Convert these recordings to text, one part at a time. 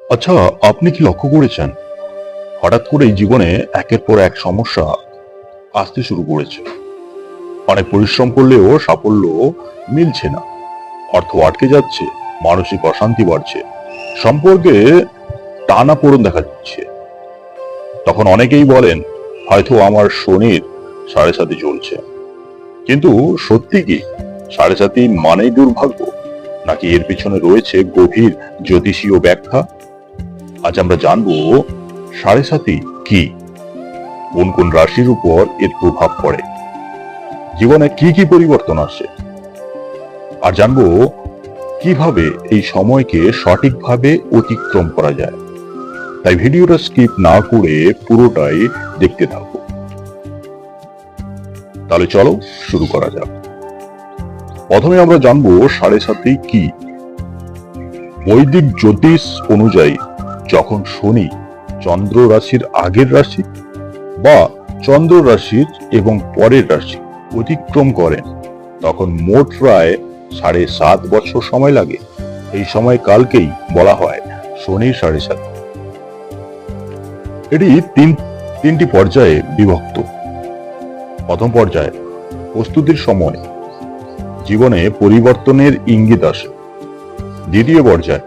আচ্ছা, আপনি কি লক্ষ্য করেছেন হঠাৎ করেই জীবনে একের পর এক সমস্যা আসতে শুরু করেছে? অনেক পরিশ্রম করলেও সাফল্য মিলছে না, অর্থ আটকে যাচ্ছে, মানসিক অশান্তি বাড়ছে, সম্পর্কে টানাপোড়েন দেখা দিচ্ছে। তখন অনেকেই বলেন হয়তো আমার শনির সাড়ে সাথে চলছে। কিন্তু সত্যি কি সাড়ে সাথী মানেই দুর্ভাগ্য, নাকি এর পিছনে রয়েছে গভীর জ্যোতিষীয় ব্যাখ্যা? আজ আমরা জানবো সাড়ে সাথী কি, কোন কোন রাশির উপর এর প্রভাব পড়ে, জীবনে কি কি পরিবর্তন আসে, আর জানবো কিভাবে এই সময়কে সঠিকভাবে অতিক্রম করা যায়। তাই ভিডিওটা স্কিপ না করে পুরোটাই দেখতে থাকো। তাহলে চলো শুরু করা যাক। প্রথমে আমরা জানবো সাড়ে সাথী কি। বৈদিক জ্যোতিষ অনুযায়ী যখন শনি চন্দ্র রাশির আগের রাশি বা চন্দ্র রাশির এবং পরের রাশি অতিক্রম করেন, তখন মোট প্রায় 7.5 বছর সময় লাগে। এই সময়কালকেই বলা হয় শনির সাড়ে সাথী। এটি তিনটি পর্যায়ে বিভক্ত। প্রথম পর্যায়ে প্রস্তুতির সময়, জীবনে পরিবর্তনের ইঙ্গিত আসে। দ্বিতীয় পর্যায়ে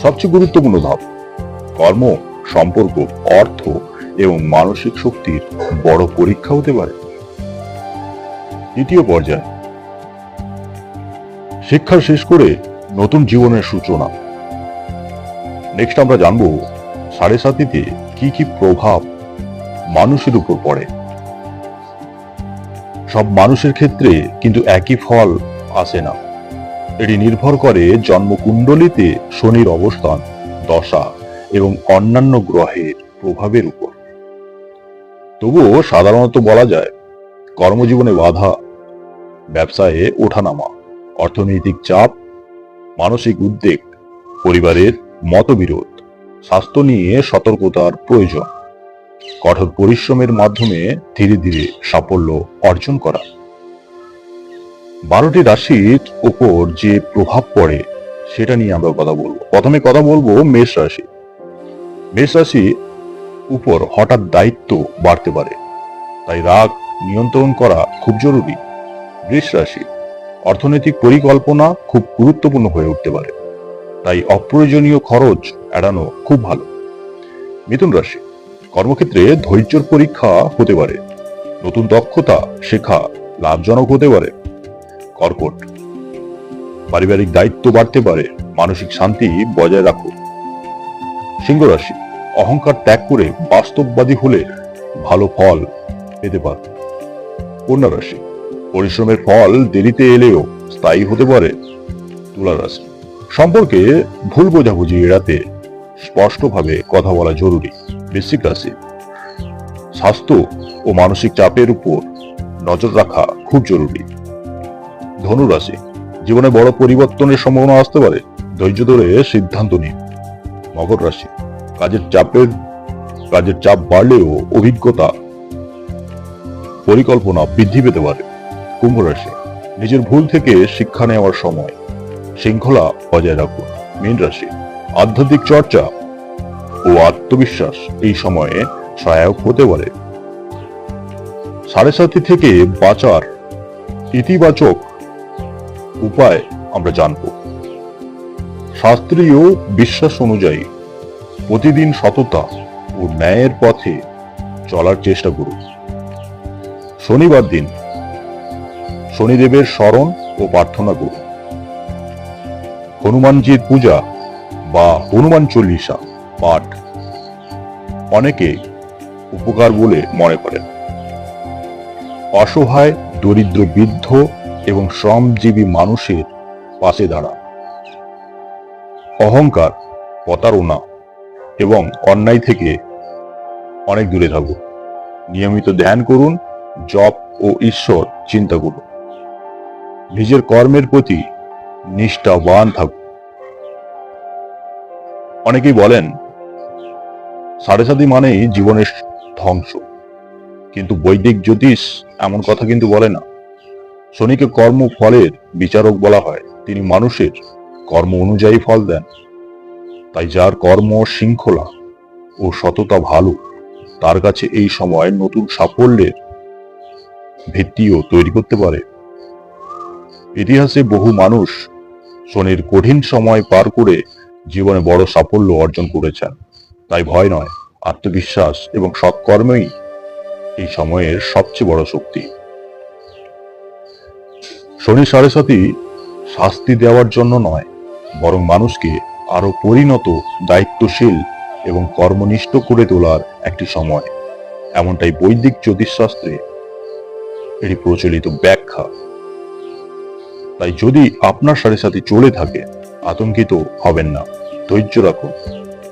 সবচেয়ে গুরুত্বপূর্ণ ধাপ, কর্ম, সম্পর্ক, অর্থ এবং মানসিক শক্তির বড় পরীক্ষা হতে পারে। তৃতীয় পর্যায়ে শিক্ষা শেষ করে নতুন জীবনের সূচনা। নেক্সট আমরা জানবো সাড়ে সাথীতে কি কি প্রভাব মানুষের উপর পড়ে। সব মানুষের ক্ষেত্রে কিন্তু একই ফল আসে না। এটি নির্ভর করে জন্মকুণ্ডলিতে শনির অবস্থান, দশা এবং অন্যান্য গ্রহের প্রভাবের উপর। তবুও সাধারণত বলা যায় কর্মজীবনে বাধা, ব্যবসায়ে ওঠানামা, অর্থনৈতিক চাপ, মানসিক উদ্বেগ, পরিবারের মতবিরোধ, স্বাস্থ্য নিয়ে সতর্কতার প্রয়োজন, কঠোর পরিশ্রমের মাধ্যমে ধীরে ধীরে সাফল্য অর্জন করা। 12টি রাশির উপর যে প্রভাব পড়ে সেটা নিয়ে আমরা কথা বলবো। প্রথমে কথা বলবো মেষ রাশি। মেষ রাশি উপর হঠাৎ দায়িত্ব বাড়তে পারে, তাই রাগ নিয়ন্ত্রণ করা খুব জরুরি। বৃষ রাশি, অর্থনৈতিক পরিকল্পনা খুব গুরুত্বপূর্ণ হয়ে উঠতে পারে, তাই অপ্রয়োজনীয় খরচ এড়ানো খুব ভালো। মিথুন রাশি, কর্মক্ষেত্রে ধৈর্যের পরীক্ষা হতে পারে, নতুন দক্ষতা শেখা লাভজনক হতে পারে। কর্কট, পারিবারিক দায়িত্ব বাড়তে পারে, মানসিক শান্তি বজায় রাখো। সিংহ রাশি, অহংকার ত্যাগ করে বাস্তববাদী হলে ভালো ফল পেতে পারে। কন্যা রাশি, পরিশ্রমের ফল দেরিতে এলেও স্থায়ী হতে পারে। তুলা রাশি, সম্পর্কে ভুল বোঝাবুঝি এড়াতে স্পষ্টভাবে কথা বলা জরুরি। বৃশ্চিক রাশি, স্বাস্থ্য ও মানসিক চাপের উপর নজর রাখা খুব জরুরি। ধনু রাশি, জীবনে বড় পরিবর্তনের সম্ভাবনা আসতে পারে, ধৈর্য ধরে সিদ্ধান্ত নিন। মকর রাশি, কাজের চাপ বাড়লেও অভিজ্ঞতা পরিকল্পনা বৃদ্ধি পেতে পারে। কুম্ভ রাশি, নিজের ভুল থেকে শিক্ষা নেওয়ার সময়, শৃঙ্খলা বজায় রাখুন। মীন রাশি, আধ্যাত্মিক চর্চা ও আত্মবিশ্বাস এই সময়ে সহায়ক হতে পারে। সাড়ে সাথী থেকে বাঁচার ইতিবাচক উপায় আমরা জানব। শাস্ত্রীয় বিশ্বাস অনুযায়ী প্রতিদিন সততা ও ন্যায়ের পথে চলার চেষ্টা করুন। শনিবার দিন শনিদেবের স্মরণ ও প্রার্থনা করুন। হনুমানজির পূজা বা হনুমান চল্লিশা পাঠ অনেকে উপকার বলে মনে করেন। অসহায়, দরিদ্র, বৃদ্ধ এবং শ্রমজীবী মানুষের পাশে দাঁড়ান। অহংকার, প্রতারণা এবং অন্যায় থেকে অনেক দূরে থাকুন। নিয়মিত ধ্যান করুন, জপ ও ঈশ্বর চিন্তা করুন। নিজের কর্মের প্রতি নিষ্ঠাবান থাকুন। অনেকেই বলেন সাড়ে সাথী মানেই জীবনের ধ্বংস, কিন্তু বৈদিক জ্যোতিষ এমন কথা কিন্তু বলে না। শনিকে কর্ম ফলের বিচারক বলা হয়, তিনি মানুষের কর্ম অনুযায়ী ফল দেন। তাই যার কর্ম শৃঙ্খলা ও সততা ভালো, তার কাছে এই সময় নতুন সাফল্যের ভিত্তিও তৈরি করতে পারে। ইতিহাসে বহু মানুষ শনির কঠিন সময় পার করে জীবনে বড় সাফল্য অর্জন করেছেন। তাই ভয় নয়, আত্মবিশ্বাস এবং সৎকর্মই এই সময়ের সবচেয়ে বড় শক্তি। শনি সাড়ে সাতি শাস্তি দেওয়ার জন্য নয়, বরং মানুষকে আরো পরিণত, দায়িত্বশীল এবং কর্মনিষ্ঠ করে তোলার একটি সময়। এমনটাই বৈদিক জ্যোতিষশাস্ত্রে এটি প্রচলিত ব্যাখ্যা। তাই যদি আপনার সাড়ে সাথে চলে থাকে, আতঙ্কিত হবেন না, ধৈর্য রাখুন,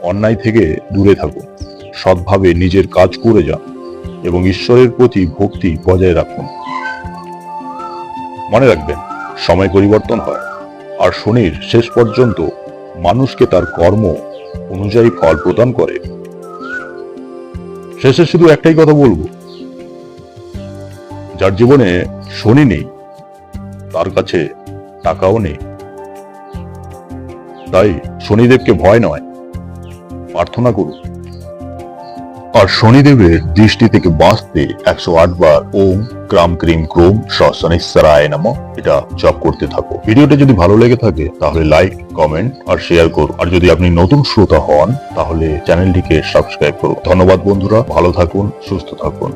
অন্যায় থেকে দূরে থাকুন, সৎভাবে নিজের কাজ করে যান এবং ঈশ্বরের প্রতি ভক্তি বজায় রাখুন। মনে রাখবেন, সময় পরিবর্তন হয়, আর শনির শেষ পর্যন্ত মানুষকে তার কর্ম অনুযায়ী ফল প্রদান করে। শেষে শুধু একটাই কথা বলবো, যার জীবনে শনি নেই, তার কাছে টাকাও নেই। তাই শনিদেবকে ভয় নয়, প্রার্থনা করুন। আর শনিদেবের দৃষ্টি থেকে বাঁচতে 108 বার ওম ক্রাম ক্রিম ক্রোম শনিশ্বরায় নমঃ এটা জপ করতে থাকো। ভিডিওটা যদি ভালো লেগে থাকে তাহলে লাইক, কমেন্ট আর শেয়ার করুন। আর যদি আপনি নতুন শ্রোতা হন তাহলে চ্যানেলটিকে সাবস্ক্রাইব করুন। ধন্যবাদ বন্ধুরা, ভালো থাকুন, সুস্থ থাকুন।